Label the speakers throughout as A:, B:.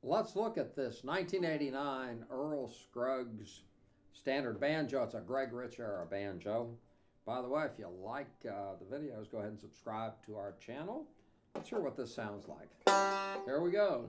A: Let's look at this 1989 Earl Scruggs Standard banjo. It's a Greg Rich era banjo. By the way, if you like the videos, go ahead and subscribe to our channel. Let's hear what this sounds like. Here we go.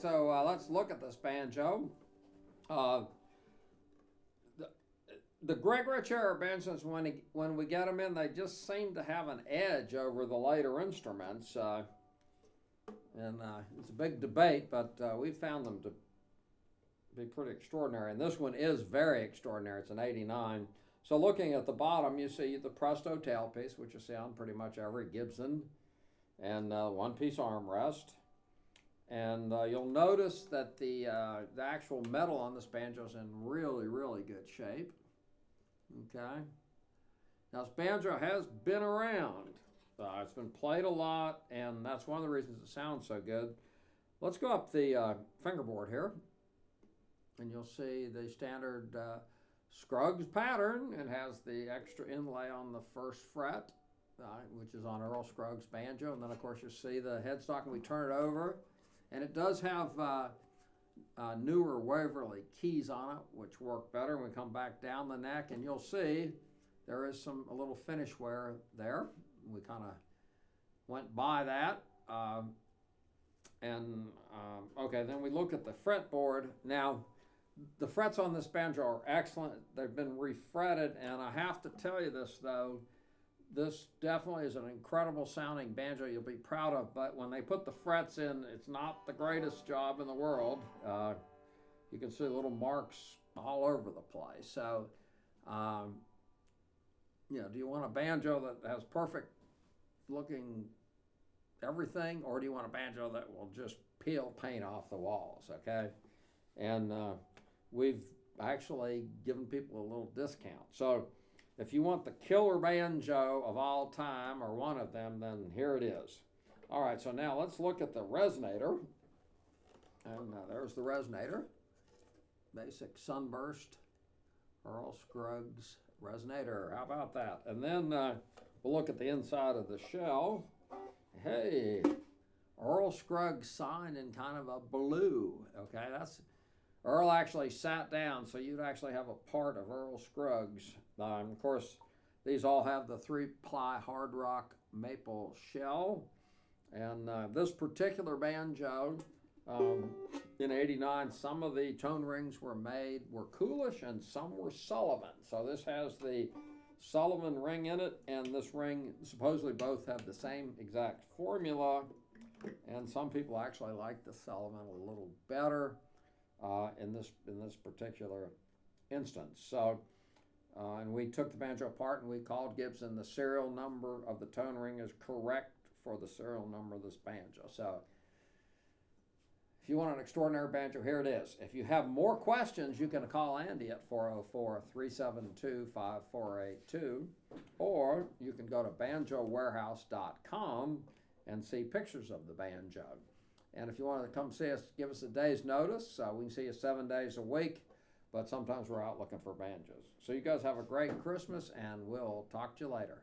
A: So let's look at this banjo. The Greg Rich era banjos, when we get them in, they just seem to have an edge over the later instruments. And it's a big debate, but we found them to be pretty extraordinary. And this one is very extraordinary. It's an 89. So looking at the bottom, you see the Presto tailpiece, which you see on pretty much every Gibson, and one-piece armrest. And you'll notice that the actual metal on this banjo is in really, really good shape. Okay. Now this banjo has been around. It's been played a lot, and that's one of the reasons it sounds so good. Let's go up the fingerboard here, and you'll see the standard Scruggs pattern. It has the extra inlay on the first fret, which is on Earl Scruggs banjo, and then of course you see the headstock, and we turn it over. And it does have newer Waverly keys on it, which work better. When we come back down the neck, and you'll see there is a little finish wear there. We kind of went by that. Okay, then we look at the fretboard. Now, the frets on this banjo are excellent. They've been refretted, and I have to tell you this, though. This definitely is an incredible sounding banjo you'll be proud of, but when they put the frets in, it's not the greatest job in the world. You can see little marks all over the place. So, do you want a banjo that has perfect looking everything, or do you want a banjo that will just peel paint off the walls, okay? And we've actually given people a little discount. So, if you want the killer banjo of all time, or one of them, then here it is. All right, so now let's look at the Resonator. And there's the Resonator. Basic sunburst, Earl Scruggs Resonator. How about that? And then we'll look at the inside of the shell. Hey, Earl Scruggs sign in kind of a blue. Okay, that's Earl actually sat down, so you'd actually have a part of Earl Scruggs. Of course, these all have the 3-ply hard rock maple shell. And this particular banjo, in '89, some of the tone rings were Coolish and some were Sullivan. So this has the Sullivan ring in it, and this ring supposedly both have the same exact formula. And some people actually like the Sullivan a little better in this particular instance. So, and we took the banjo apart and we called Gibson. The serial number of the tone ring is correct for the serial number of this banjo. So, if you want an extraordinary banjo, here it is. If you have more questions, you can call Andy at 404-372-5482, or you can go to banjowarehouse.com and see pictures of the banjo. And if you want to come see us, give us a day's notice. We can see you 7 days a week, but sometimes we're out looking for banjos. So you guys have a great Christmas, and we'll talk to you later.